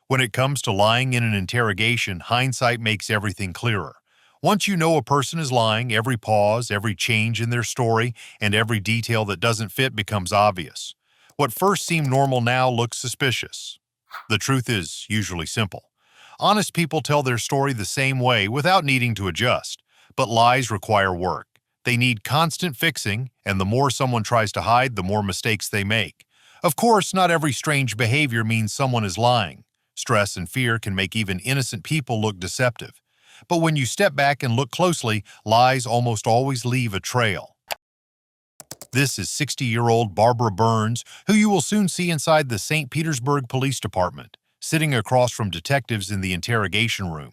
When it comes to lying in an interrogation, hindsight makes everything clearer. Once you know a person is lying, every pause, every change in their story, and every detail that doesn't fit becomes obvious. What first seemed normal now looks suspicious. The truth is usually simple. Honest people tell their story the same way without needing to adjust, but lies require work. They need constant fixing, and the more someone tries to hide, the more mistakes they make. Of course, not every strange behavior means someone is lying. Stress and fear can make even innocent people look deceptive. But when you step back and look closely, lies almost always leave a trail. This is 60-year-old Barbara Burns, who you will soon see inside the St. Petersburg Police Department, sitting across from detectives in the interrogation room.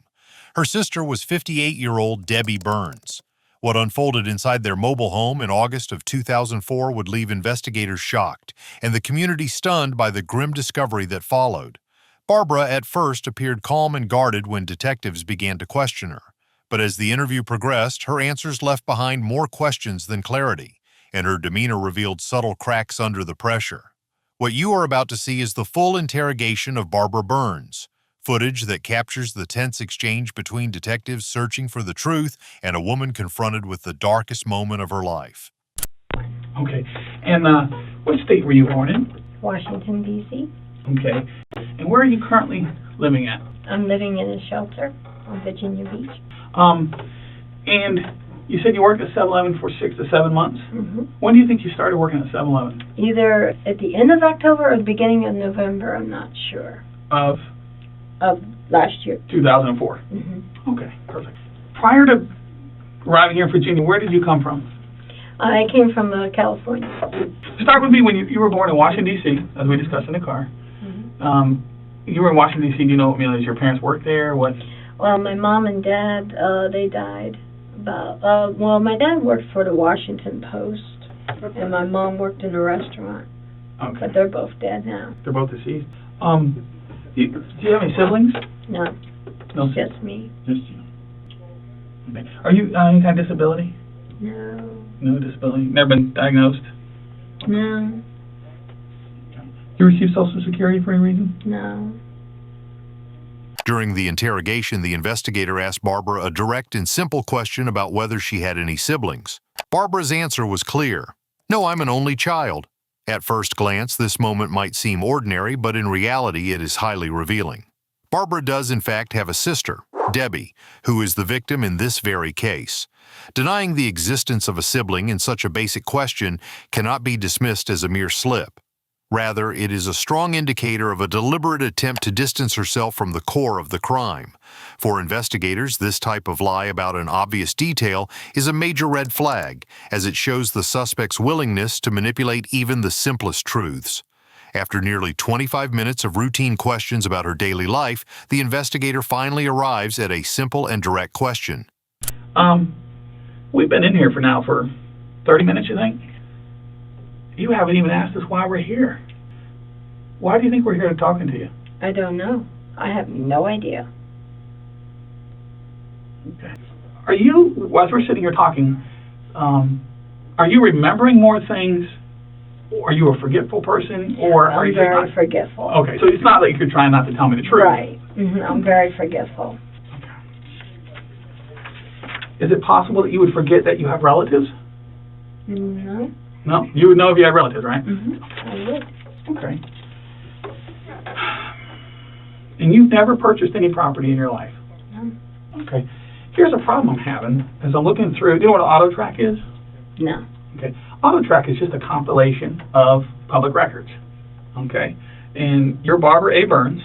Her sister was 58-year-old Debbie Burns. What unfolded inside their mobile home in August of 2004 would leave investigators shocked, and the community stunned by the grim discovery that followed. Barbara at first appeared calm and guarded when detectives began to question her. But as the interview progressed, her answers left behind more questions than clarity, and her demeanor revealed subtle cracks under the pressure. What you are about to see is the full interrogation of Barbara Burns, footage that captures the tense exchange between detectives searching for the truth and a woman confronted with the darkest moment of her life. Okay. And what state were you born in? Washington, D.C. Okay. And where are you currently living at? I'm living in a shelter on Virginia Beach. And you said you worked at 7-Eleven for 6 to 7 months? Mm-hmm. When do you think you started working at 7-Eleven? Either at the end of October or the beginning of November, I'm not sure. Of Last year. 2004? Mm-hmm. Okay, perfect. Prior to arriving here in Virginia, where did you come from? I came from California. Start with me when you were born in Washington, D.C., as we discussed in the car. Mm-hmm. You were in Washington, D.C. Do you know, does your parents work there? What? Well, my mom and dad, they died well, my dad worked for the Washington Post, and my mom worked in a restaurant. Okay. But they're both dead now. They're both deceased. Do you have any siblings? No. No. Just me. Just you. Okay. Are you any kind of disability? No. No disability. Never been diagnosed? No. You receive Social Security for any reason? No. During the interrogation, the investigator asked Barbara a direct and simple question about whether she had any siblings. Barbara's answer was clear. No, I'm an only child. At first glance, this moment might seem ordinary, but in reality, it is highly revealing. Barbara does, in fact, have a sister, Debbie, who is the victim in this very case. Denying the existence of a sibling in such a basic question cannot be dismissed as a mere slip. Rather, it is a strong indicator of a deliberate attempt to distance herself from the core of the crime. For investigators, this type of lie about an obvious detail is a major red flag, as it shows the suspect's willingness to manipulate even the simplest truths. After nearly 25 minutes of routine questions about her daily life, the investigator finally arrives at a simple and direct question. We've been in here for 30 minutes, you think? You haven't even asked us why we're here. Why do you think we're here talking to you? I don't know. I have no idea. Okay. Are you, as we're sitting here talking, are you remembering more things? Are you a forgetful person? Or are I'm you very forgetful. Okay, so it's not like you're trying not to tell me the truth. Right. Mm-hmm. I'm very forgetful. Okay. Is it possible that you would forget that you have relatives? No. No? You would know if you had relatives, right? Mm-hmm. I would. Okay. And you've never purchased any property in your life? No. Okay. Here's a problem I'm having. As I'm looking through, do you know what an auto track is? No. Okay. Auto track is just a compilation of public records. Okay. And you're Barbara A. Burns,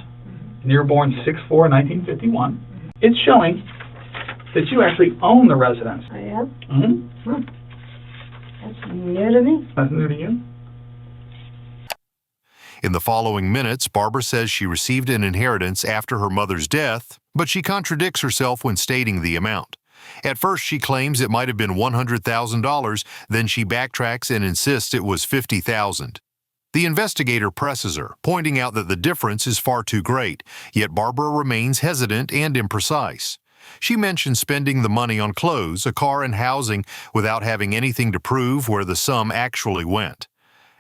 and you're born 6/4/1951. It's showing that you actually own the residence. I am? Mm-hmm. That's new to me. That's new to you? In the following minutes, Barbara says she received an inheritance after her mother's death, but she contradicts herself when stating the amount. At first, she claims it might have been $100,000, then she backtracks and insists it was $50,000. The investigator presses her, pointing out that the difference is far too great, yet Barbara remains hesitant and imprecise. She mentions spending the money on clothes, a car, and housing without having anything to prove where the sum actually went.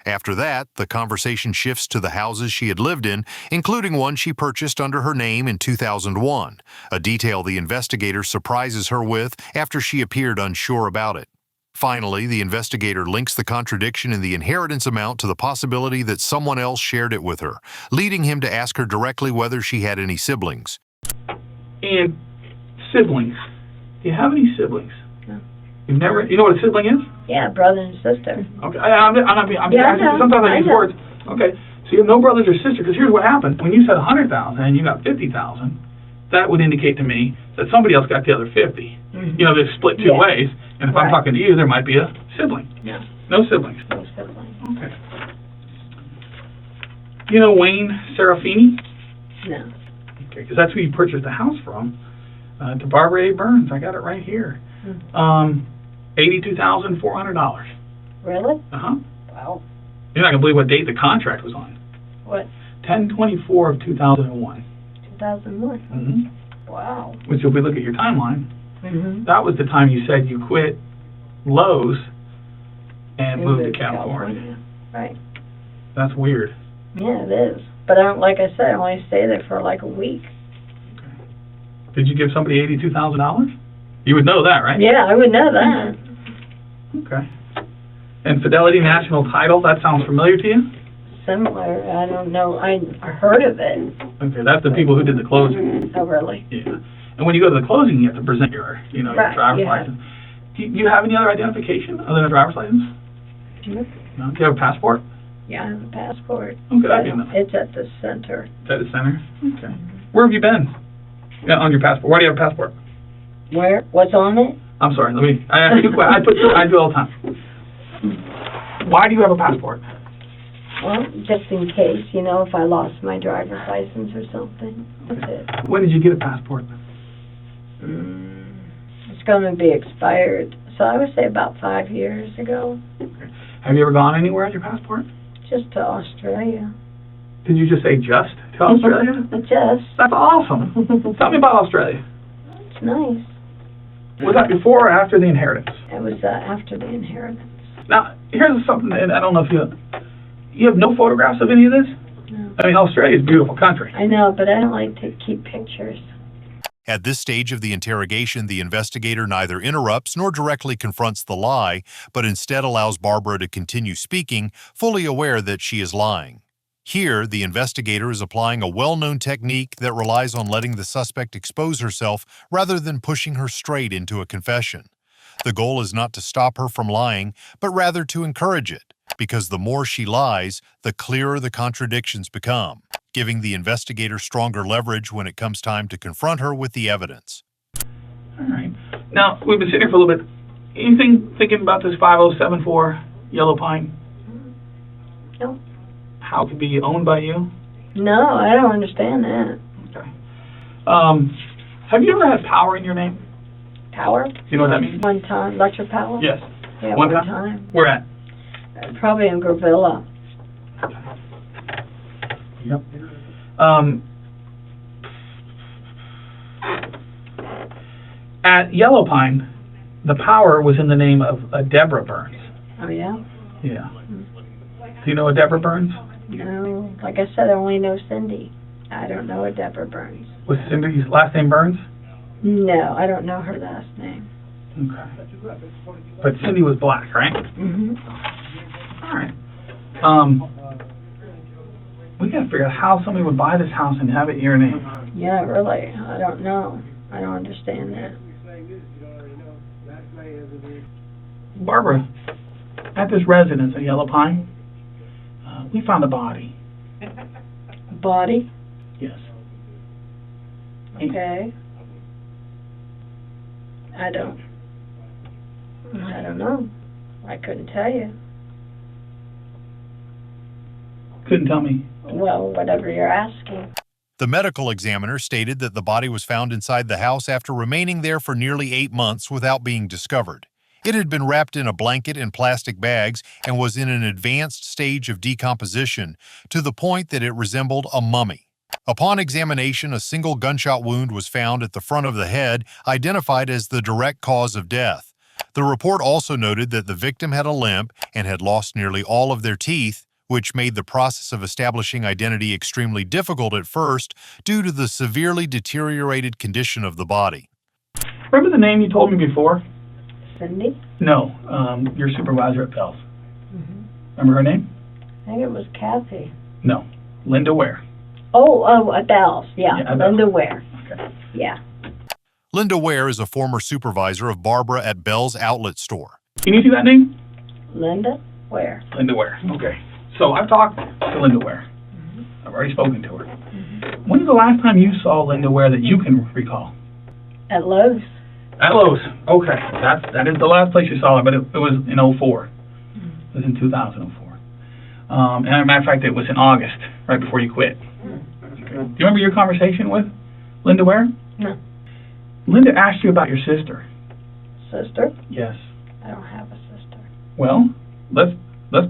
After that, the conversation shifts to the houses she had lived in, including one she purchased under her name in 2001, a detail the investigator surprises her with after she appeared unsure about it. Finally, the investigator links the contradiction in the inheritance amount to the possibility that someone else shared it with her, leading him to ask her directly whether she had any siblings. And siblings. Do you have any siblings? No. You know what a sibling is? Yeah, brother and sister. Okay, I'm Yeah, I know. sometimes I use I know. words. Okay, so you have no brothers or sisters, because here's what happened. When you said 100,000 and you got 50,000, that would indicate to me that somebody else got the other 50. Mhm. You know, they're split two Yeah. ways, and if I'm Right. talking to you, there might be a sibling. Yeah. No siblings. No siblings. Okay. You know Wayne Serafini? No. Okay, because that's who you purchased the house from, to Barbara A. Burns. I got it right here. Mhm. $82,400. Really? Uh-huh. Wow. You're not going to believe what date the contract was on. What? 10/24 of 2001. 2001. Mm-hmm. Wow. Which, if we look at your timeline, Mm-hmm. that was the time you said you quit Lowe's and moved to California. Right. That's weird. Yeah, it is. But I don't, like I said, I only stay there for like a week. Did you give somebody $82,000? You would know that, right? Yeah, I would know that. Okay. And Fidelity National Title, that sounds familiar to you? Similar. I don't know. I heard of it. Okay, that's the people who did the closing. Oh, really? Yeah. And when you go to the closing, you have to present your, your Right, driver's yeah. license. Do you have any other identification other than a driver's license? Mhm. No? Do you have a passport? Yeah, I have a passport. Okay, that'd be enough. It's at the center. Is that the center? Okay. Where have you been? Yeah, on your passport. Why do you have a passport? Where? What's on it? I'm sorry. I ask you. I do it all the time. Why do you have a passport? Well, just in case, if I lost my driver's license or something. That's it. When did you get a passport? It's going to be expired. So I would say about 5 years ago. Okay. Have you ever gone anywhere on your passport? Just to Australia. Did you just say just to Australia? Just. That's awesome. Tell me about Australia. It's nice. Was that before or after the inheritance? It was after the inheritance. Now, here's something, and I don't know if you have no photographs of any of this? No. I mean, Australia's a beautiful country. I know, but I don't like to keep pictures. At this stage of the interrogation, the investigator neither interrupts nor directly confronts the lie, but instead allows Barbara to continue speaking, fully aware that she is lying. Here, the investigator is applying a well-known technique that relies on letting the suspect expose herself rather than pushing her straight into a confession. The goal is not to stop her from lying, but rather to encourage it, because the more she lies, the clearer the contradictions become, giving the investigator stronger leverage when it comes time to confront her with the evidence. All right. Now, we've been sitting here for a little bit. Anything thinking about this 5074 Yellow Pine? No. How it could be owned by you? No, I don't understand that. Okay. Have you ever had power in your name? Power? Do you know what that means? One time. Electric power? Yes. Yeah, One one time? time. Where at? Probably in Gravilla. Yep. At Yellow Pine, the power was in the name of Deborah Burns. Oh, yeah? Yeah. Do you know a Deborah Burns? No. Like I said, I only know Cindy. I don't know a Deborah Burns. Was Cindy's last name Burns? No, I don't know her last name. Okay. But Cindy was black, right? Mm-hmm. All right. We got to figure out how somebody would buy this house and have it in your name. Yeah, really. I don't know. I don't understand that. Barbara, at this residence at Yellow Pine, we found a body. Body? Yes. Okay. I don't know. I couldn't tell you. Couldn't tell me. Well, whatever you're asking. The medical examiner stated that the body was found inside the house after remaining there for nearly 8 months without being discovered. It had been wrapped in a blanket and plastic bags and was in an advanced stage of decomposition to the point that it resembled a mummy. Upon examination, a single gunshot wound was found at the front of the head, identified as the direct cause of death. The report also noted that the victim had a limp and had lost nearly all of their teeth, which made the process of establishing identity extremely difficult at first due to the severely deteriorated condition of the body. Remember the name you told me before? Cindy? No, your supervisor at Pell's. Mm-hmm. Remember her name? I think it was Kathy. No, Linda Ware. Oh, at Bell's. Yeah, Yeah, at Linda Bell's. Ware. Okay. Yeah. Linda Ware is a former supervisor of Barbara at Bell's outlet store. Can you see that name? Linda Ware. Linda Ware. Okay. So I've talked to Linda Ware. Mm-hmm. I've already spoken to her. Mm-hmm. When's the last time you saw Linda Ware that you can recall? At Lowe's. At Lowe's. Okay. That is the last place you saw her, but it was in 04. Mm-hmm. It was in 2004. And as a matter of fact, it was in August, right before you quit. Okay. Do you remember your conversation with Linda Ware? No. Linda asked you about your sister. Sister? Yes. I don't have a sister. Well, let's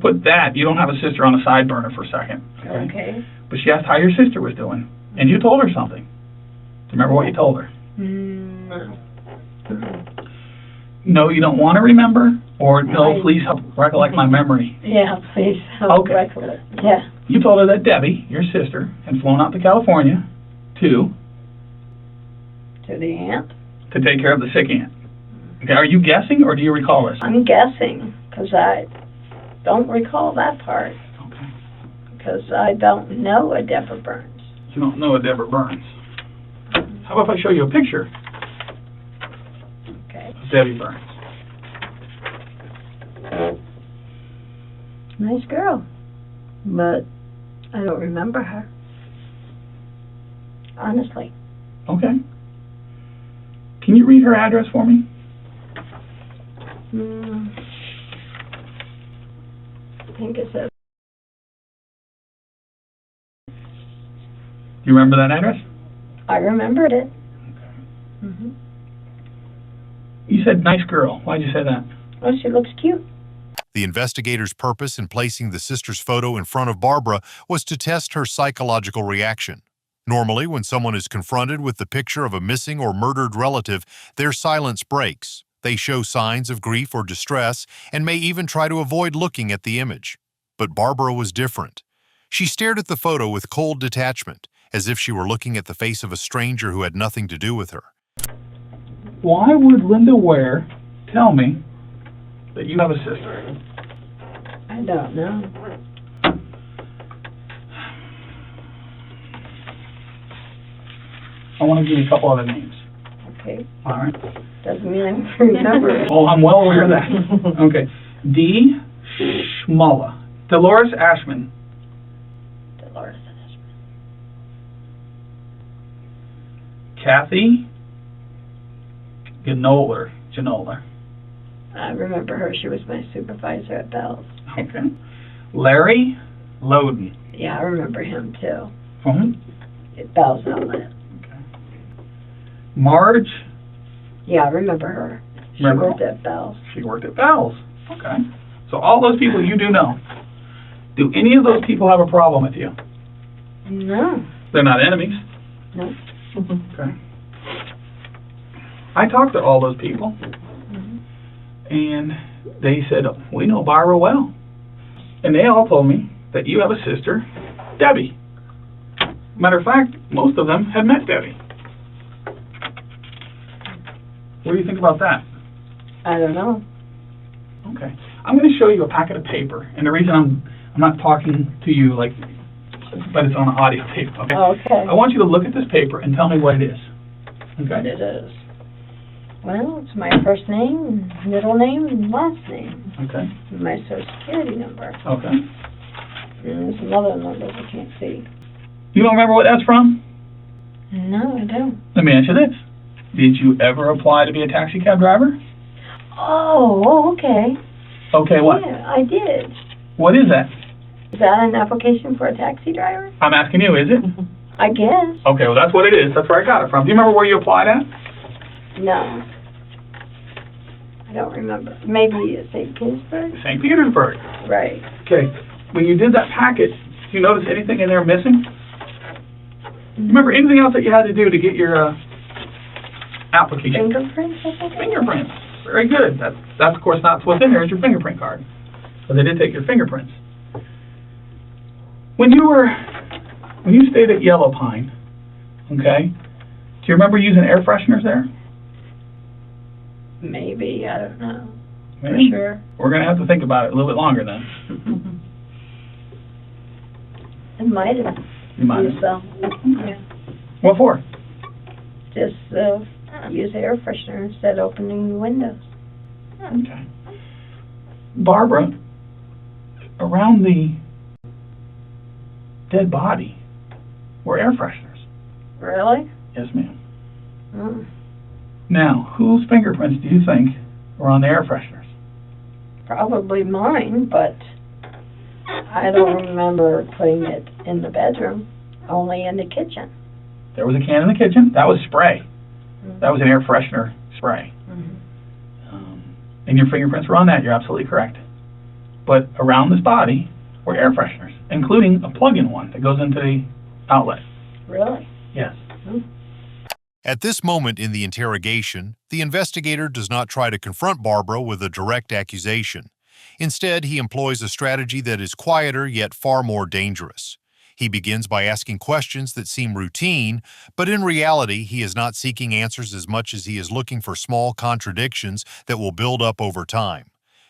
put that. You don't have a sister on the side burner for a second. Okay. But she asked how your sister was doing, and you told her something. Do you remember what you told her? No. No, you don't want to remember? Or no, I- please help recollect my memory. Yeah, please help Okay. recollect. Yeah. You told her that Debbie, your sister, had flown out to California to To the aunt? take care of the sick aunt. Okay, are you guessing, or do you recall this? I'm guessing, because I don't recall that part, Okay. because I don't know a Deborah Burns. You don't know a Deborah Burns. How about if I show you a picture Okay. of Debbie Burns? Nice girl, but I don't remember her. Honestly. Okay. Can you read her address for me? I think it says. Do you remember that address? I remembered it. Okay. Hmm. You said nice girl. Why'd you say that? Oh, she looks cute. The investigator's purpose in placing the sister's photo in front of Barbara was to test her psychological reaction. Normally, when someone is confronted with the picture of a missing or murdered relative, their silence breaks. They show signs of grief or distress and may even try to avoid looking at the image. But Barbara was different. She stared at the photo with cold detachment, as if she were looking at the face of a stranger who had nothing to do with her. Why would Linda Ware tell me that you have a sister? I don't know. I want to give you a couple other names. Okay. All right. Doesn't mean I remember it. Oh, I'm well aware of that. Okay. D. Schmulla. Dolores Ashman. Dolores Ashman. Kathy Ganoler. I remember her. She was my supervisor at Bell's. Okay. Larry Loden. Yeah, I remember him too. Mhm. At Bell's outlet. Okay. Marge. Yeah, I remember her. She Remember? worked at Bell's. She worked at Bell's. Okay. So all those people you do know. Do any of those people have a problem with you? No. They're not enemies. No. Okay. I talked to all those people, and they said, we know Barbara well. And they all told me that you have a sister, Debbie. Matter of fact, most of them had met Debbie. What do you think about that? I don't know. Okay. I'm going to show you a packet of paper, and the reason I'm not talking to you like, but it's on an audio tape. Okay. Okay. I want you to look at this paper and tell me what it is. What Okay. it is. Well, it's my first name, middle name, and last name. Okay. My social security number. Okay. And there's some other numbers I can't see. You don't remember what that's from? No, I don't. Let me answer this. Did you ever apply to be a taxi cab driver? Oh, okay. Okay, what? Yeah, I did. What is that? Is that an application for a taxi driver? I'm asking you, is it? I guess. Okay, well, that's what it is. That's where I got it from. Do you remember where you applied at? No. I don't remember. Maybe at St. Petersburg? St. Petersburg. Right. Okay. When you did that packet, did you notice anything in there missing? Remember anything else that you had to do to get your application? Fingerprints, I think? Fingerprints. Very good. That's of course not what's in there. Is your fingerprint card. So they did take your fingerprints. When you stayed at Yellow Pine, okay, do you remember using air fresheners there? Maybe, I don't know. Maybe. For sure. We're going to have to think about it a little bit longer then. It might have. You might used have. some. Yeah. What for? Just use air freshener instead of opening the windows. Okay. Barbara, around the dead body were air fresheners. Really? Yes, ma'am. Mm. Now, whose fingerprints do you think were on the air fresheners? Probably mine, but I don't remember putting it in the bedroom, only in the kitchen. There was a can in the kitchen. That was spray. Mm-hmm. That was an air freshener spray. Mm-hmm. And your fingerprints were on that. You're absolutely correct. But around this body were air fresheners, including a plug-in one that goes into the outlet. Really? Yes. Mm. At this moment in the interrogation, the investigator does not try to confront Barbara with a direct accusation. Instead, he employs a strategy that is quieter yet far more dangerous. He begins by asking questions that seem routine, but in reality, he is not seeking answers as much as he is looking for small contradictions that will build up over time.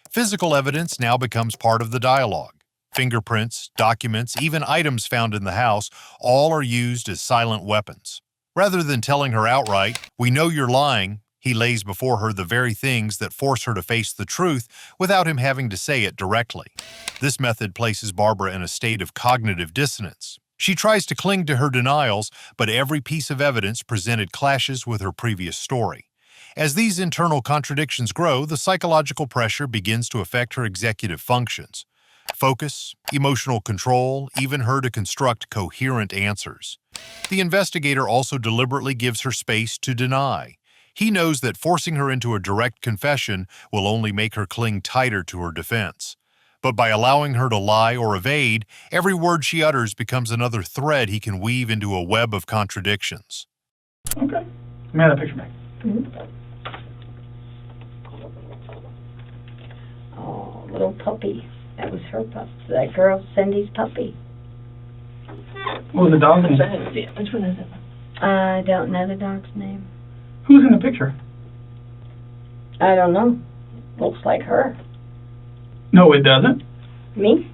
Physical evidence now becomes part of the dialogue. Fingerprints, documents, even items found in the house, all are used as silent weapons. Rather than telling her outright, "We know you're lying," he lays before her the very things that force her to face the truth without him having to say it directly. This method places Barbara in a state of cognitive dissonance. She tries to cling to her denials, but every piece of evidence presented clashes with her previous story. As these internal contradictions grow, the psychological pressure begins to affect her executive functions. Focus, emotional control, even her to construct coherent answers. The investigator also deliberately gives her space to deny. He knows that forcing her into a direct confession will only make her cling tighter to her defense. But by allowing her to lie or evade, every word she utters becomes another thread he can weave into a web of contradictions. Okay. Let me have that picture back. Mm-hmm. Oh, little puppy. That was her puppy. That girl, Cindy's puppy. What was the dog's name? Which one is it? I don't know the dog's name. Who's in the picture? I don't know. Looks like her. No, it doesn't. Me?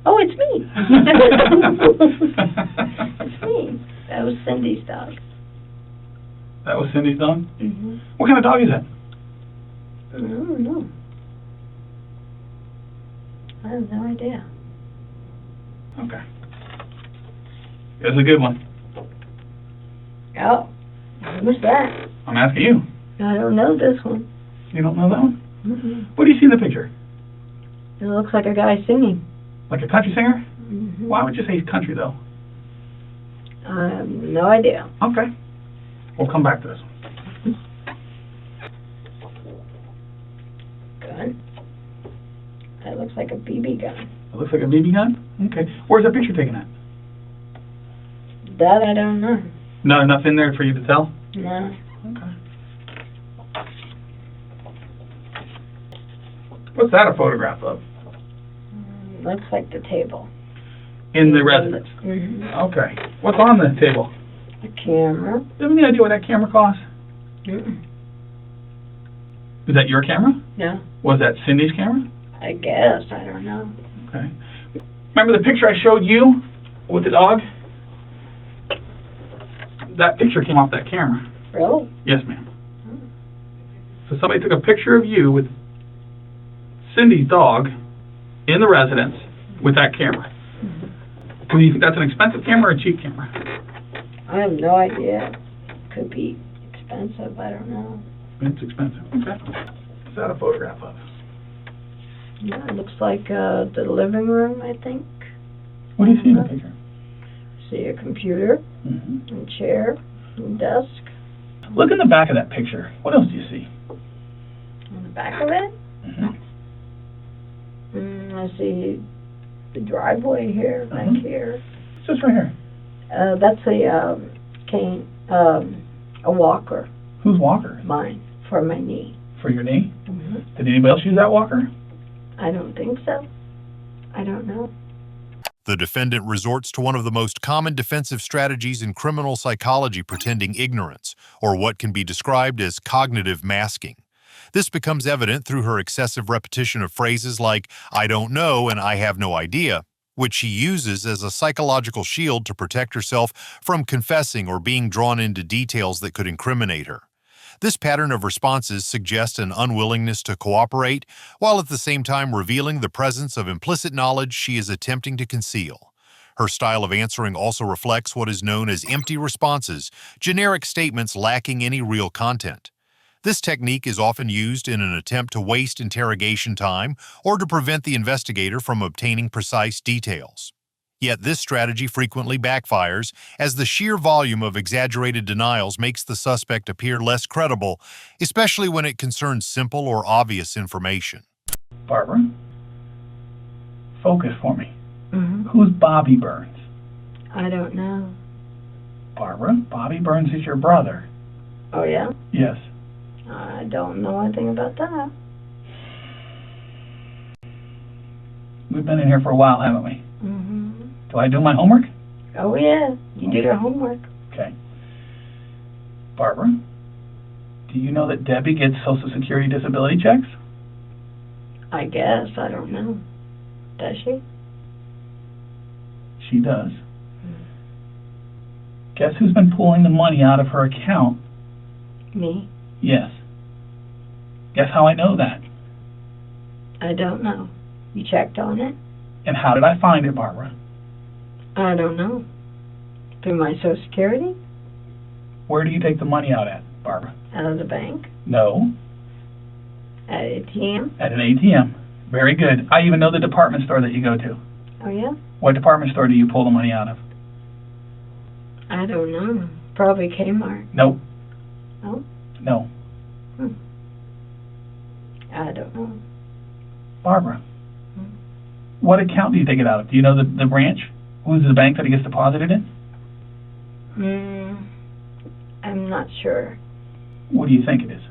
Oh, it's me. It's me. That was Cindy's dog. That was Cindy's dog? Mm-hmm. What kind of dog is that? I don't know. I have no idea. Okay. It's a good one. Oh, who's that? I'm asking you. I don't know this one. You don't know that one? Mm-hmm. What do you see in the picture? It looks like a guy singing. Like a country singer? Mm-hmm. Why would you say he's country, though? I have no idea. Okay. We'll come back to this one. Gun. That looks like a BB gun. It looks like a BB gun? Okay. Where's that picture taken at? That I don't know. Not enough in there for you to tell? No. Okay. What's that a photograph of? Looks like the table. In the residence? Mm-hmm. Okay. What's on the table? A camera. Do you have any idea what that camera costs? Mm-mm. Is that your camera? No. Was that Cindy's camera? I guess. I don't know. Okay. Remember the picture I showed you with the dog? That picture came off that camera. Really? Yes, ma'am. So somebody took a picture of you with Cindy's dog in the residence with that camera. Do you think that's an expensive camera or a cheap camera? I have no idea. Could be expensive. I don't know. It's expensive. Okay. What's that a photograph of? Yeah, it looks like the living room, I think. What do you see in the picture? See a computer, Mm-hmm. a chair, a desk. Look in the back of that picture. What else do you see? On the back of it, Mm-hmm. I see the driveway here, back Mhm. here. It's just right here. That's a cane, a walker, Whose walker? mine, for my knee. For your knee? Mm-hmm. Did anybody else use that walker? I don't think so. I don't know. The defendant resorts to one of the most common defensive strategies in criminal psychology, pretending ignorance, or what can be described as cognitive masking. This becomes evident through her excessive repetition of phrases like, "I don't know" and "I have no idea," which she uses as a psychological shield to protect herself from confessing or being drawn into details that could incriminate her. This pattern of responses suggests an unwillingness to cooperate, while at the same time revealing the presence of implicit knowledge she is attempting to conceal. Her style of answering also reflects what is known as empty responses, generic statements lacking any real content. This technique is often used in an attempt to waste interrogation time or to prevent the investigator from obtaining precise details. Yet this strategy frequently backfires, as the sheer volume of exaggerated denials makes the suspect appear less credible, especially when it concerns simple or obvious information. Barbara, focus for me. Mm-hmm. Who's Bobby Burns? I don't know. Barbara, Bobby Burns is your brother. Oh, yeah? Yes. I don't know anything about that. We've been in here for a while, haven't we? Mm-hmm. Do I do my homework? Oh, yeah. You do your homework. Okay. Barbara, do you know that Debbie gets Social Security disability checks? I guess. I don't know. Does she? She does. Guess who's been pulling the money out of her account? Me? Yes. Guess how I know that? I don't know. You checked on it? And how did I find it, Barbara? I don't know. Through my Social Security? Where do you take the money out at, Barbara? Out of the bank? No, At ATM? at an ATM. Very good. I even know the department store that you go to. Oh, yeah? What department store do you pull the money out of? I don't know. Probably Kmart. Nope. Oh? No. I don't know. Barbara, Hmm. what account do you take it out of? Do you know the branch? Who's the bank that it gets deposited in? I'm not sure. What do you think it is?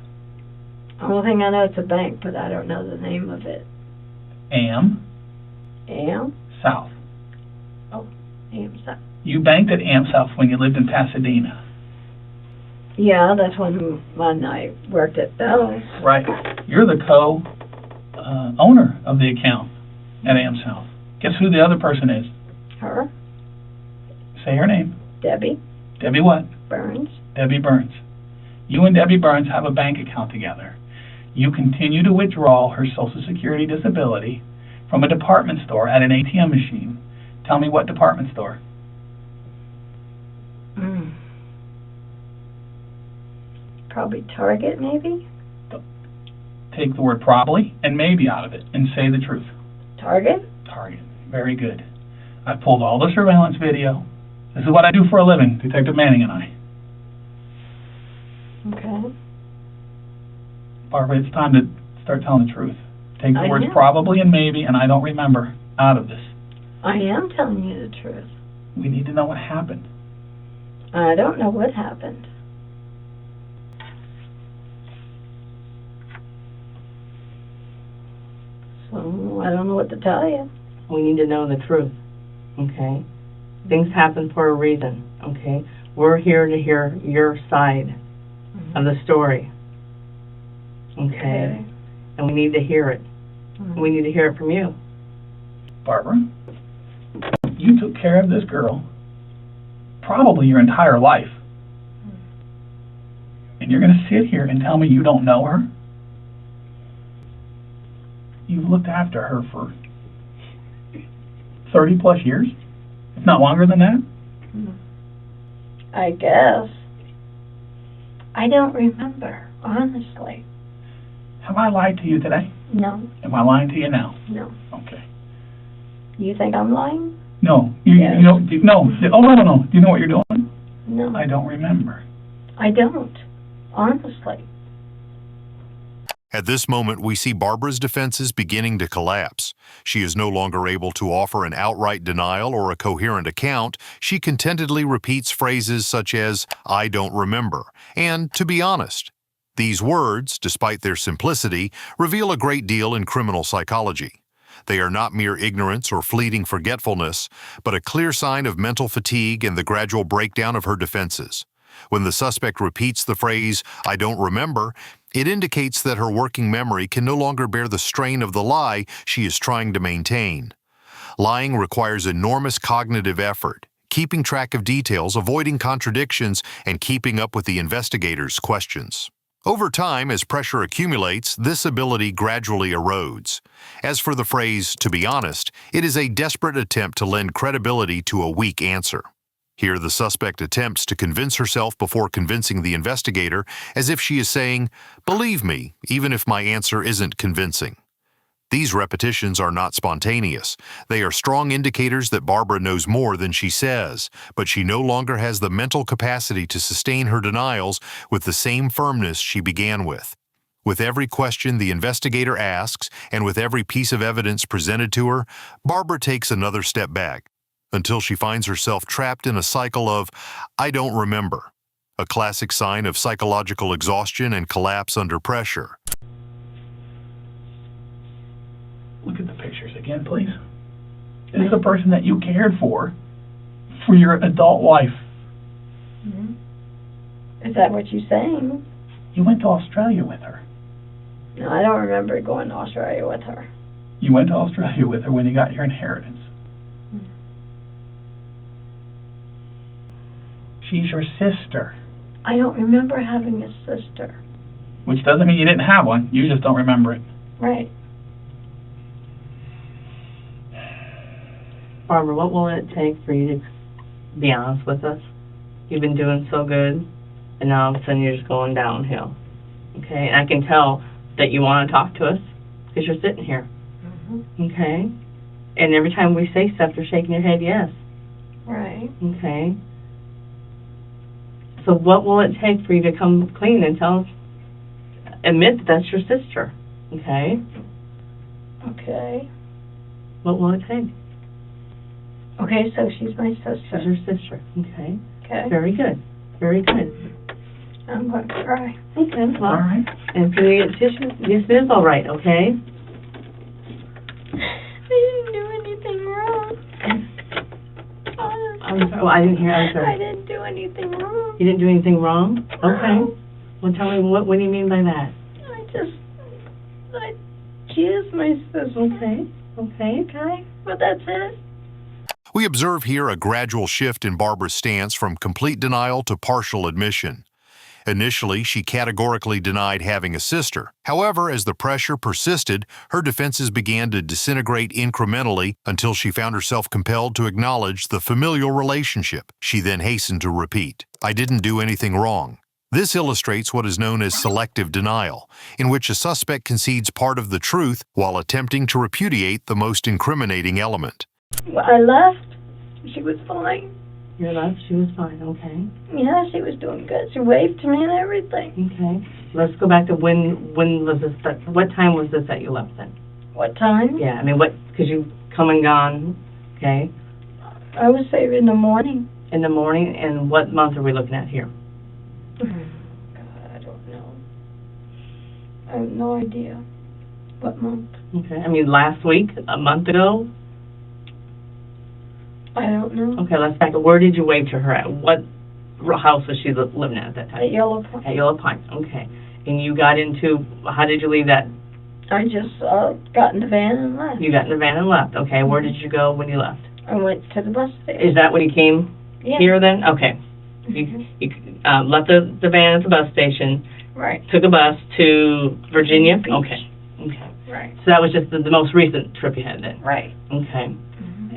Only thing I know it's a bank, but I don't know the name of it. AM AM? South. AM South. You banked at AM South when you lived in Pasadena. Yeah, that's when I worked at Bell's. Right. You're the co-owner of the account at AM South. Guess who the other person is? Her? Say her name. Debbie Debbie what? Burns. Debbie Burns. You and Debbie Burns have a bank account together. You continue to withdraw her Social Security disability from a department store at an ATM machine. Tell me what department store? Probably Target, maybe? Take the word probably and maybe out of it and say the truth. Target? Target. Very good. I've pulled all the surveillance video. This is what I do for a living, Detective Manning and I. Okay. Barbara, it's time to start telling the truth. Take the I words am. probably and maybe and I don't remember out of this. I am telling you the truth. We need to know what happened. I don't know what happened. So, I don't know what to tell you. We need to know the truth, okay? Things happen for a reason, okay? We're here to hear your side of the story, okay? And we need to hear it. We need to hear it from you. Barbara, you took care of this girl probably your entire life. And you're going to sit here and tell me you don't know her? You've looked after her for 30 plus years? If not longer than that? I guess. I don't remember, honestly. Have I lied to you today? No, Am I lying to you now? no. Okay. You think I'm lying? No. Yes. You know, no. Oh, no. Do you know what you're doing? No. I don't remember. I don't. Honestly. At this moment, we see Barbara's defenses beginning to collapse. She is no longer able to offer an outright denial or a coherent account. She contentedly repeats phrases such as, "I don't remember," and "to be honest." These words, despite their simplicity, reveal a great deal in criminal psychology. They are not mere ignorance or fleeting forgetfulness, but a clear sign of mental fatigue and the gradual breakdown of her defenses. When the suspect repeats the phrase, "I don't remember," it indicates that her working memory can no longer bear the strain of the lie she is trying to maintain. Lying requires enormous cognitive effort, keeping track of details, avoiding contradictions, and keeping up with the investigator's questions. Over time, as pressure accumulates, this ability gradually erodes. As for the phrase, "to be honest," it is a desperate attempt to lend credibility to a weak answer. Here, the suspect attempts to convince herself before convincing the investigator, as if she is saying, "Believe me, even if my answer isn't convincing." These repetitions are not spontaneous. They are strong indicators that Barbara knows more than she says, but she no longer has the mental capacity to sustain her denials with the same firmness she began with. With every question the investigator asks, and with every piece of evidence presented to her, Barbara takes another step back, until she finds herself trapped in a cycle of, "I don't remember," a classic sign of psychological exhaustion and collapse under pressure. Look at the pictures again, please. This is a person that you cared for your adult life. Mhm. Is that what you're saying? You went to Australia with her. No, I don't remember going to Australia with her. You went to Australia with her when you got your inheritance. She's your sister. I don't remember having a sister. Which doesn't mean you didn't have one. You just don't remember it. Right. Barbara, what will it take for you to be honest with us? You've been doing so good, and now all of a sudden you're just going downhill. Okay? And I can tell that you want to talk to us because you're sitting here. Mm-hmm. Okay? And every time we say stuff, you're shaking your head yes. Right. Okay? So what will it take for you to come clean and tell us, admit that that's your sister? Okay? Okay. What will it take? Okay, so she's my She's sister. your sister. Okay? Okay. Very good. Very good. I'm going to cry. Okay, well, All right. and can you get tissue? Yes, it is all right, okay? I didn't do anything wrong. I'm sorry, well, I didn't hear, I'm I sorry. didn't do anything wrong. You didn't do anything wrong? Okay. Well, tell me, what do you mean by that? She is my sister. Okay, okay. Okay, but that's it. We observe here a gradual shift in Barbara's stance from complete denial to partial admission. Initially, she categorically denied having a sister. However, as the pressure persisted, her defenses began to disintegrate incrementally until she found herself compelled to acknowledge the familial relationship. She then hastened to repeat, "I didn't do anything wrong." This illustrates what is known as selective denial, in which a suspect concedes part of the truth while attempting to repudiate the most incriminating element. Well, I left. She was fine. Your left, she was fine, okay. Yeah, she was doing good. She waved to me and everything. Okay. Let's go back to when was this, what time was this that you left then? What time? Yeah, I mean, because you come and gone, okay, I would say in the morning. in the morning, and what month are we looking at here? God, I don't know. I have no idea. What month? Okay, I mean, last week, a month ago? I don't know. Okay, let's back up. Where did you wave to her at? What house was she living at that time? At Yellow Point. At Yellow Pine, okay. And you got into, how did you leave that? I just got in the van and left. You got in the van and left, okay. Where did you go when you left? I went to the bus station. Is that when you came Yeah. here then? Okay. You left the van at the bus station, Right. took a bus to Virginia? Beach. Okay, okay. Right. So that was just the most recent trip you had then? Right. Okay.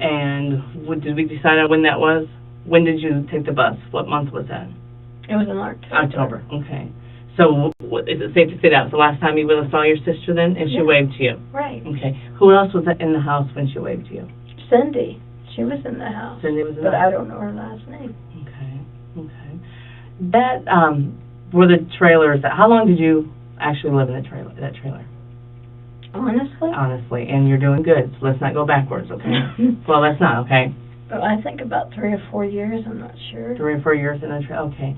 And did we decide on when that was? When did you take the bus? What month was that? It was in October. October, okay. So is it safe to say that was the last time you really saw your sister then, and she Yeah. waved to you? Right. Okay. Who else was in the house when she waved to you? Cindy. She was in the house. Cindy was in But the I house. don't know her last name. Okay, okay. That, were the trailers, how long did you actually live in that trailer? Honestly? Honestly, and you're doing good, so let's not go backwards, okay? Well, let's not, okay? Well, I think about 3 or 4 years. I'm not sure. 3 or 4 years in a trailer, okay.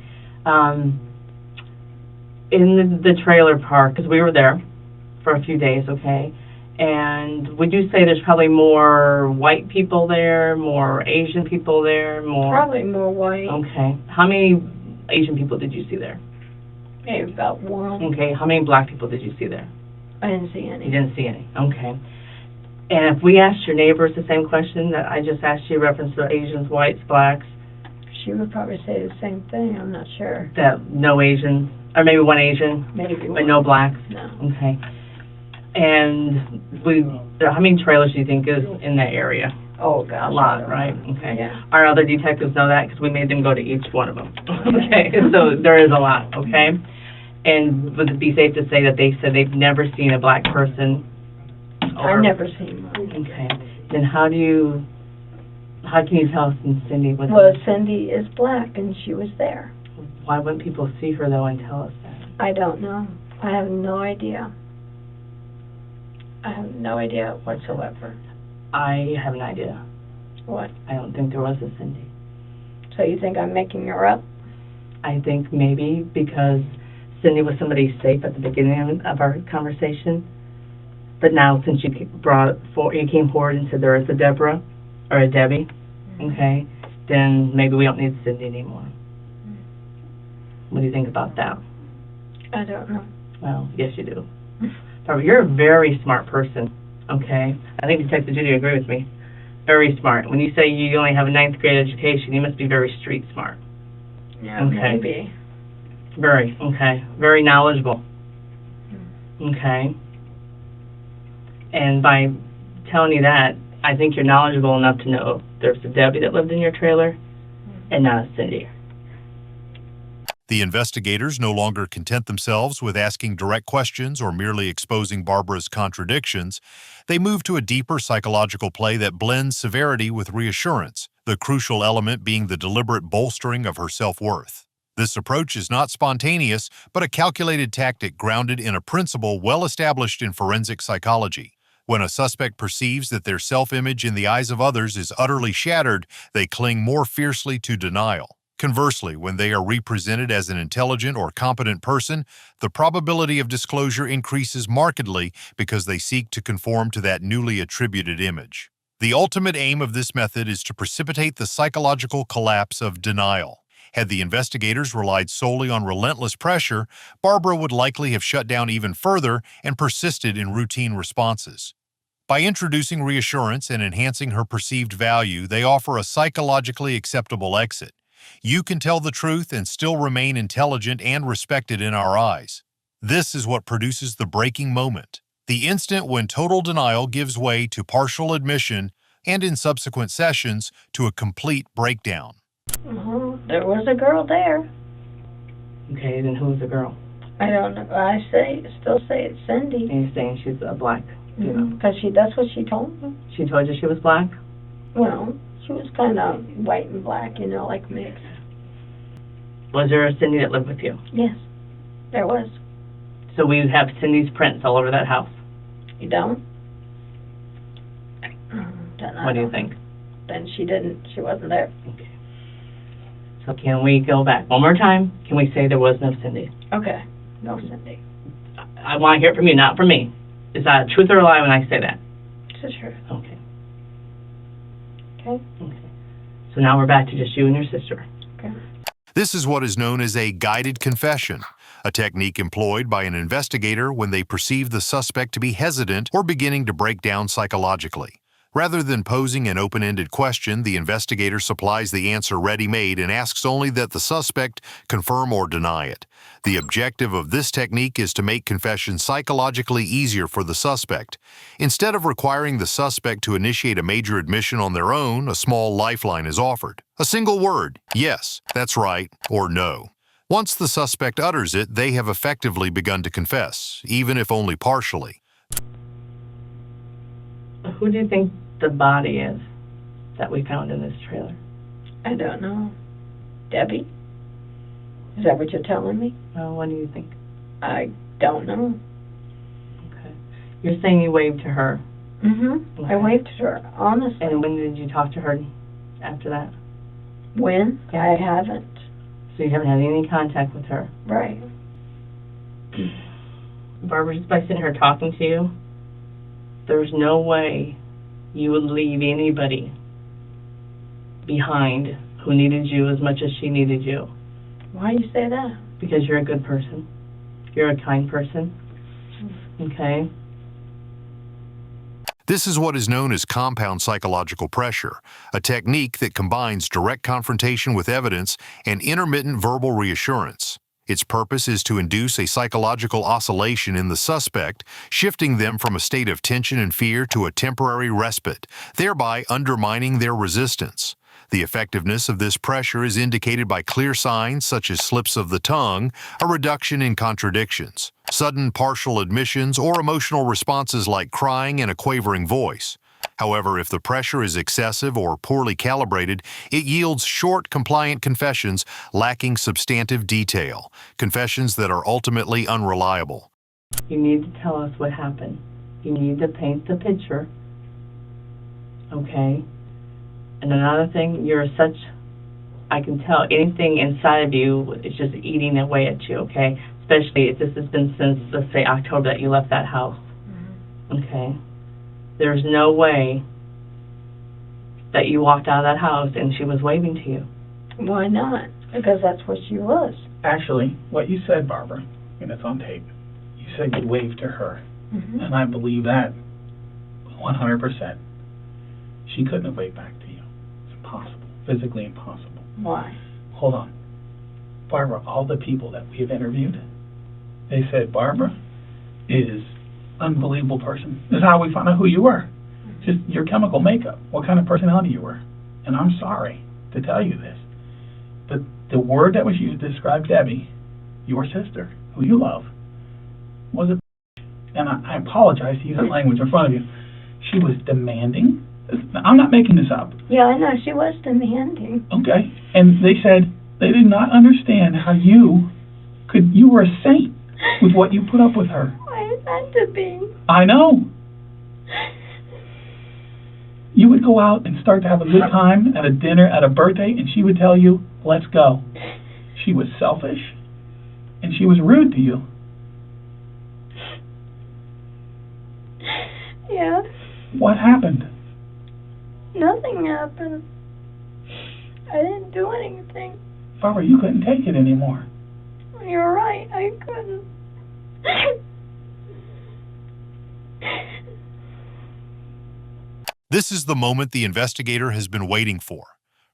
in the trailer park, because we were there for a few days, okay? And would you say there's probably more white people there, more Asian people there, more? Probably more white. Okay. How many Asian people did you see there? Maybe about one. Okay. How many black people did you see there? I didn't see any. You didn't see any. Okay. And if we asked your neighbors the same question that I just asked you, reference to Asians, whites, blacks, She would probably say the same thing. I'm not sure. that no Asian, or maybe one Asian, Maybe but one. no blacks? No. Okay. And how many trailers do you think is in that area? Oh, gosh. A lot, right? Okay. Yeah. Our other detectives know that because we made them go to each one of them. Okay, so there is a lot, okay? And would it be safe to say that they said they've never seen a black person? I've never seen one. Okay. Then how can you tell Cindy was? Well, Cindy is black, and she was there. Why wouldn't people see her, though, and tell us that? I don't know. I have no idea. I have no idea whatsoever. I have an idea. What? I don't think there was a Cindy. So you think I'm making her up? I think maybe because Cindy was somebody safe at the beginning of our conversation, but now since you came forward and said there is a Deborah or a Debbie, okay, then maybe we don't need Cindy anymore. What do you think about that? I don't know. Well, yes, you do. Barbara, you're a very smart person, okay? I think Detective Judy agree with me. Very smart. When you say you only have a 9th grade education, you must be very street smart. Yeah, Okay. maybe. Very, okay. Very knowledgeable. Okay. And by telling you that, I think you're knowledgeable enough to know there's a Debbie that lived in your trailer and not a Cindy. The investigators no longer content themselves with asking direct questions or merely exposing Barbara's contradictions. They move to a deeper psychological play that blends severity with reassurance, the crucial element being the deliberate bolstering of her self-worth. This approach is not spontaneous, but a calculated tactic grounded in a principle well established in forensic psychology. When a suspect perceives that their self-image in the eyes of others is utterly shattered, they cling more fiercely to denial. Conversely, when they are represented as an intelligent or competent person, the probability of disclosure increases markedly because they seek to conform to that newly attributed image. The ultimate aim of this method is to precipitate the psychological collapse of denial. Had the investigators relied solely on relentless pressure, Barbara would likely have shut down even further and persisted in routine responses. By introducing reassurance and enhancing her perceived value, they offer a psychologically acceptable exit. You can tell the truth and still remain intelligent and respected in our eyes. This is what produces the breaking moment, the instant when total denial gives way to partial admission and, in subsequent sessions, to a complete breakdown. There was a girl there. Okay, then who's the girl? I don't know. Still say it's Cindy. And you're saying she's a black female. Because that's what she told me. She told you she was black? Well, she was kind of white and black, like mixed. Was there a Cindy that lived with you? Yes, there was. So we have Cindy's prints all over that house. You don't? What do you think? Then she wasn't there. Okay. So can we go back one more time? Can we say there was no Cindy? Okay, no Cindy. I want to hear it from you, not from me. Is that a truth or a lie when I say that? It's the truth. Okay. Okay. So now we're back to just you and your sister. Okay. This is what is known as a guided confession, a technique employed by an investigator when they perceive the suspect to be hesitant or beginning to break down psychologically. Rather than posing an open-ended question, the investigator supplies the answer ready-made and asks only that the suspect confirm or deny it. The objective of this technique is to make confession psychologically easier for the suspect. Instead of requiring the suspect to initiate a major admission on their own, a small lifeline is offered. A single word, yes, that's right, or no. Once the suspect utters it, they have effectively begun to confess, even if only partially. Who do you think the body is that we found in this trailer? I don't know. Debbie? Is that what you're telling me? Well, what do you think? I don't know. Okay. You're saying you waved to her. Mm-hmm. Okay. I waved to her, honestly. And when did you talk to her after that? When? Yeah. I haven't. So you haven't had any contact with her? Right. Barbara, just by sitting here talking to you, there's no way you would leave anybody behind who needed you as much as she needed you. Why do you say that? Because you're a good person. You're a kind person. Okay? This is what is known as compound psychological pressure, a technique that combines direct confrontation with evidence and intermittent verbal reassurance. Its purpose is to induce a psychological oscillation in the suspect, shifting them from a state of tension and fear to a temporary respite, thereby undermining their resistance. The effectiveness of this pressure is indicated by clear signs such as slips of the tongue, a reduction in contradictions, sudden partial admissions, or emotional responses like crying and a quavering voice. However, if the pressure is excessive or poorly calibrated, it yields short, compliant confessions lacking substantive detail, confessions that are ultimately unreliable. You need to tell us what happened. You need to paint the picture. Okay? And another thing, I can tell anything inside of you is just eating away at you, okay? Especially if this has been since, let's say, October that you left that house. Okay? There's no way that you walked out of that house and she was waving to you. Why not? Because that's what she was. Actually, what you said, Barbara, and it's on tape, you said you waved to her. And I believe that 100%. She couldn't have waved back to you. It's impossible. Physically impossible. Why? Hold on. Barbara, all the people that we have interviewed, they said Barbara is unbelievable person. This is how we found out who you were. Just your chemical makeup, what kind of personality you were. And I'm sorry to tell you this, but the word that was used to describe Debbie, your sister, who you love, was a and I apologize to use that language in front of you. She was demanding. I'm not making this up. Yeah, I know. She was demanding. Okay. And they said they did not understand how you were a saint with what you put up with her. I had to be. I know. You would go out and start to have a good time at a dinner, at a birthday, and she would tell you, let's go. She was selfish, and she was rude to you. Yeah. What happened? Nothing happened. I didn't do anything. Barbara, you couldn't take it anymore. You're right. I couldn't. This is the moment the investigator has been waiting for.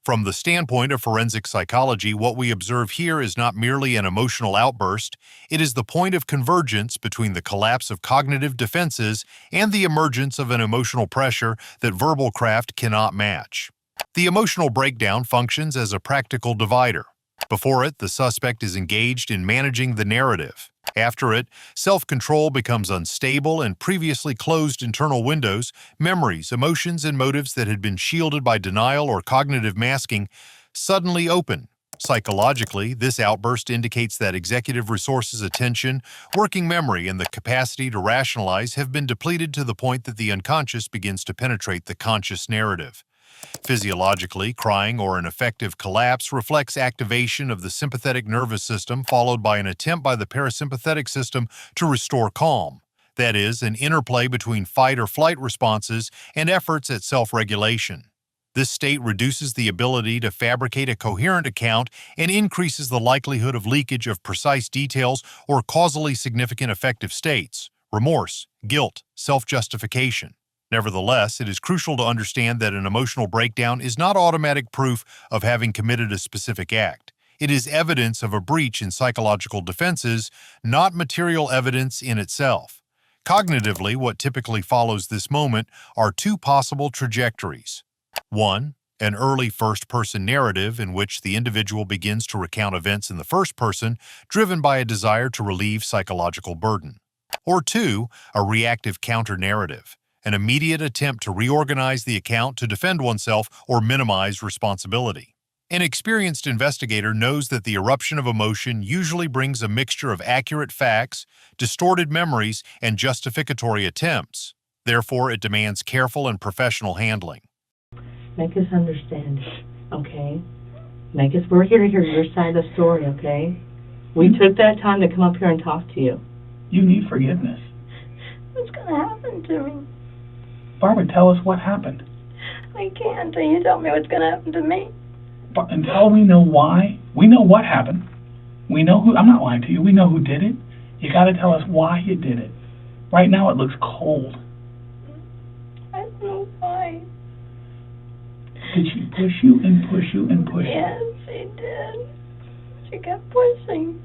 From the standpoint of forensic psychology, what we observe here is not merely an emotional outburst, it is the point of convergence between the collapse of cognitive defenses and the emergence of an emotional pressure that verbal craft cannot match. The emotional breakdown functions as a practical divider. Before it, the suspect is engaged in managing the narrative. After it, self-control becomes unstable and previously closed internal windows, memories, emotions, and motives that had been shielded by denial or cognitive masking suddenly open. Psychologically, this outburst indicates that executive resources, attention, working memory, and the capacity to rationalize have been depleted to the point that the unconscious begins to penetrate the conscious narrative. Physiologically, crying or an affective collapse reflects activation of the sympathetic nervous system followed by an attempt by the parasympathetic system to restore calm. That is, an interplay between fight or flight responses and efforts at self-regulation. This state reduces the ability to fabricate a coherent account and increases the likelihood of leakage of precise details or causally significant affective states, remorse, guilt, self-justification. Nevertheless, it is crucial to understand that an emotional breakdown is not automatic proof of having committed a specific act. It is evidence of a breach in psychological defenses, not material evidence in itself. Cognitively, what typically follows this moment are two possible trajectories. 1. An early first-person narrative in which the individual begins to recount events in the first person, driven by a desire to relieve psychological burden. Or 2. A reactive counter-narrative, an immediate attempt to reorganize the account to defend oneself or minimize responsibility. An experienced investigator knows that the eruption of emotion usually brings a mixture of accurate facts, distorted memories, and justificatory attempts. Therefore, it demands careful and professional handling. Make us understand, okay? We're here to hear your side of the story, okay? We took that time to come up here and talk to you. You need forgiveness. What's gonna happen to me? Barbara, tell us what happened. I can't until you tell me what's gonna happen to me. Until we know why, we know what happened. We know who, I'm not lying to you, we know who did it. You gotta tell us why you did it. Right now it looks cold. I don't know why. Did she push you and push you and push you? Yes, she did. She kept pushing.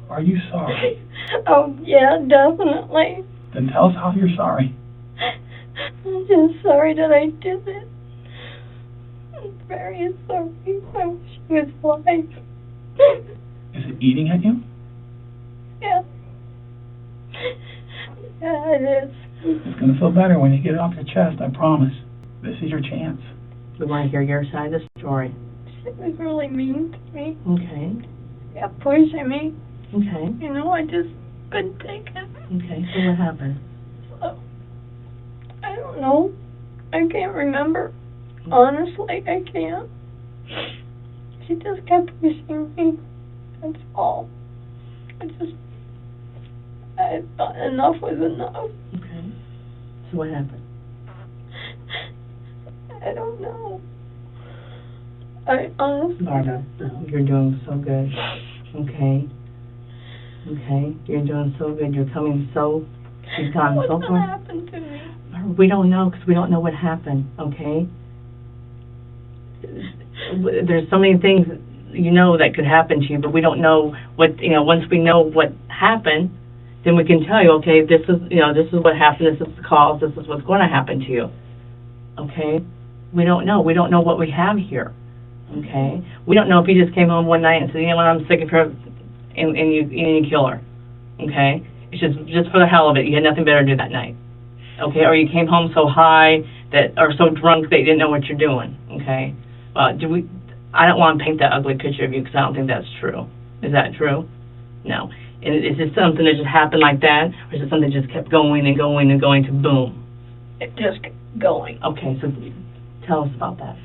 Are you sorry? Oh, yeah, definitely. Then tell us how you're sorry. I'm just sorry that I did it. I'm very sorry. I wish he was alive. Is it eating at you? Yeah. Yeah, it is. It's gonna feel better when you get it off your chest, I promise. This is your chance. We want to hear your side of the story. She was really mean to me. Okay. She kept pushing me. Okay. You know, I just couldn't take it. Okay. So what happened? So, I don't know. I can't remember. Honestly, I can't. She just kept pushing me. That's all. I thought enough was enough. Okay. So what happened? I don't know. I honestly Barbara, don't know. you're doing so good. Okay. Okay. You're doing so good. You're coming so, you've gone What's so gonna far. happen to me? Barbara, we don't know because we don't know what happened. Okay. There's so many things you know that could happen to you, but we don't know what, you know, once we know what happened, then we can tell you, okay, this is, you know, this is what happened, this is the cause, this is what's going to happen to you. Okay? We don't know. We don't know what we have here. Okay? We don't know if you just came home one night and said, you know what, I'm sick of her, and you kill her. Okay? It's just for the hell of it. You had nothing better to do that night. Okay? Or you came home so high that, or so drunk that you didn't know what you're doing. Okay? I don't want to paint that ugly picture of you because I don't think that's true. Is that true? No. And is it something that just happened like that, or is it something that just kept going and going and going to boom? It just kept going. Okay, so tell us about that.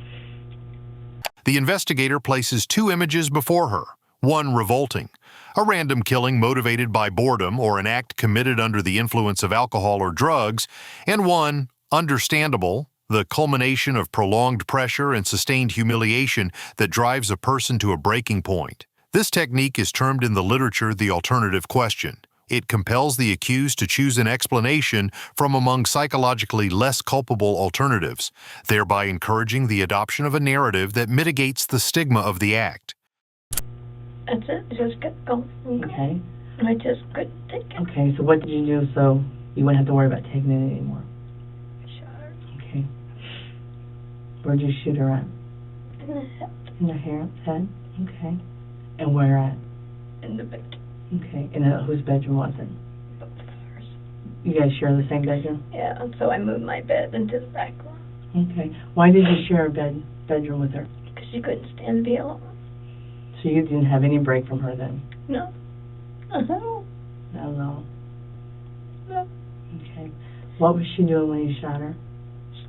The investigator places two images before her. One revolting, a random killing motivated by boredom or an act committed under the influence of alcohol or drugs, and one understandable, the culmination of prolonged pressure and sustained humiliation that drives a person to a breaking point. This technique is termed in the literature the alternative question. It compels the accused to choose an explanation from among psychologically less culpable alternatives, thereby encouraging the adoption of a narrative that mitigates the stigma of the act. That's it. It just kept going. Okay. I just couldn't take it. Okay, so what did you do so you wouldn't have to worry about taking it anymore? I shot her Okay. Where'd you shoot her at? in the head, In the head? Okay. And where at? in the bed. Okay. And whose bedroom was it? Both of ours. You guys share the same bedroom? Yeah, so I moved my bed into the back room Okay. Why did you share a bedroom with her? because she couldn't stand to be alone. So you didn't have any break from her then? No. Uh-huh. No. No. Okay. What was she doing when you shot her?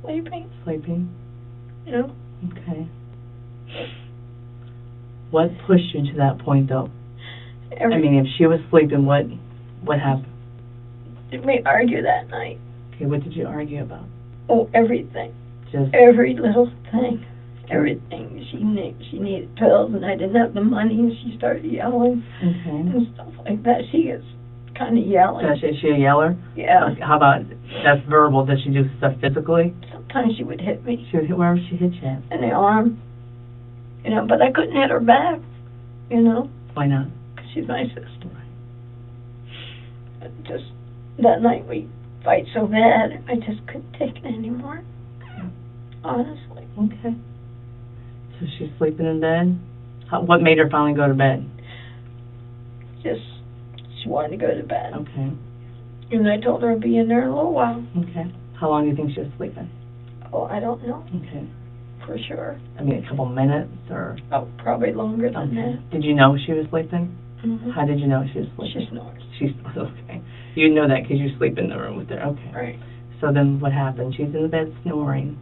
Sleeping. Sleeping? No. Okay. What pushed you to that point, though? I mean, if she was sleeping, what happened? We argued that night. Okay, what did you argue about? Oh, everything. Just Every little thing. Everything. She needed pills, and I didn't have the money, and she started yelling okay. and stuff like that. She gets kind of yelling. Is she a yeller? Yeah. How about that's verbal? Does she do stuff physically? Sometimes she would hit me She would hit wherever she hit you at. in the arm, but I couldn't hit her back, Why not? because she's my sister. Just that night we fight so bad, I just couldn't take it anymore. Honestly. Okay. So she's sleeping in bed? What made her finally go to bed? Just, she wanted to go to bed. Okay. And I told her I'd be in there in a little while. Okay. How long do you think she was sleeping? Oh, I don't know Okay. for sure. I mean, a couple minutes or? Oh, probably longer than Okay. that. Did you know she was sleeping? Mm-hmm. How did you know she was sleeping? She snores. She's okay. You know that because you sleep in the room with her. Okay. Right. So then what happened? She's in the bed snoring.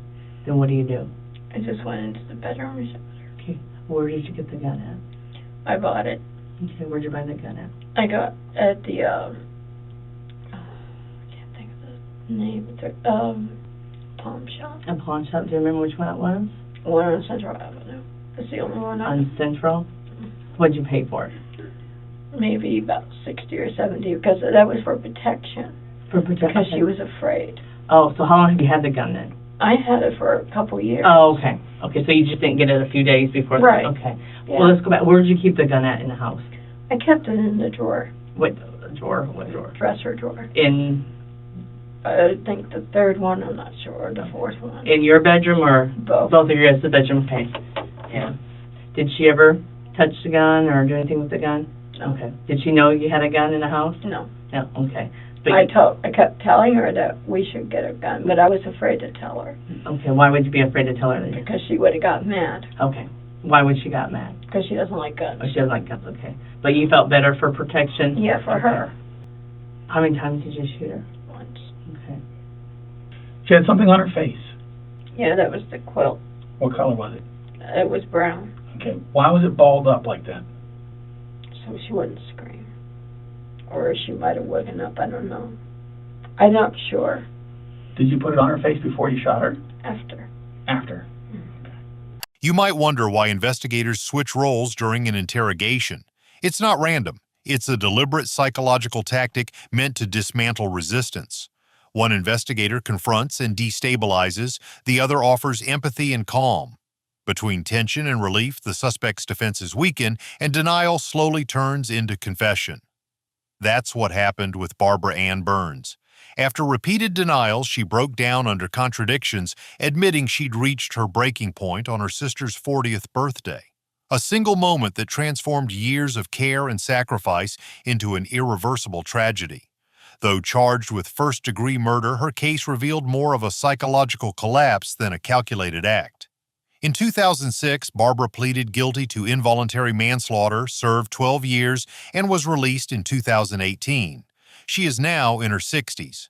Then what do you do? I just went into the bedroom and shot her. Okay. Where did you get the gun at? I bought it. Okay. Where'd you buy the gun at? I got at the name of the pawn shop. A pawn shop. Do you remember which one it was? One on Central Avenue. It's the only one I On Central? What'd you pay for it? maybe about 60 or 70 because that was for protection. For protection? Because she was afraid. Oh, so how long have you had the gun then? I had it for a couple years. Oh, okay. Okay, so you just didn't get it a few days before? Right. Okay. Yeah. Well, let's go back. Where did you keep the gun at in the house? I kept it in the drawer, What drawer? What drawer? dresser drawer. In I think the third one, I'm not sure, or the fourth one. your bedroom or Both. both of your guys' the bedroom? Okay. Yeah. Did she ever touch the gun or do anything with the gun? No. Okay. Did she know you had a gun in the house? No. No. Okay. But I kept telling her that we should get a gun, but I was afraid to tell her okay. Why would you be afraid to tell her that? because she would have got mad Okay. Why would she got mad? because she doesn't like guns. Oh, she doesn't like guns. Okay. But you felt better for protection. Yeah, for her. How many times did you shoot her? Once. Okay. She had something on her face. Yeah, that was the quilt. What color was it? It was brown, Okay. Why was it balled up like that? so she wouldn't scream. Or she might have woken up, I don't know. I'm not sure. Did you put it on her face before you shot her? After. After. You might wonder why investigators switch roles during an interrogation. It's not random. It's a deliberate psychological tactic meant to dismantle resistance. One investigator confronts and destabilizes, the other offers empathy and calm. Between tension and relief, the suspect's defenses weaken, and denial slowly turns into confession. That's what happened with Barbara Ann Burns. After repeated denials, she broke down under contradictions, admitting she'd reached her breaking point on her sister's 40th birthday. A single moment that transformed years of care and sacrifice into an irreversible tragedy. Though charged with first-degree murder, her case revealed more of a psychological collapse than a calculated act. In 2006, Barbara pleaded guilty to involuntary manslaughter, served 12 years, and was released in 2018. She is now in her 60s.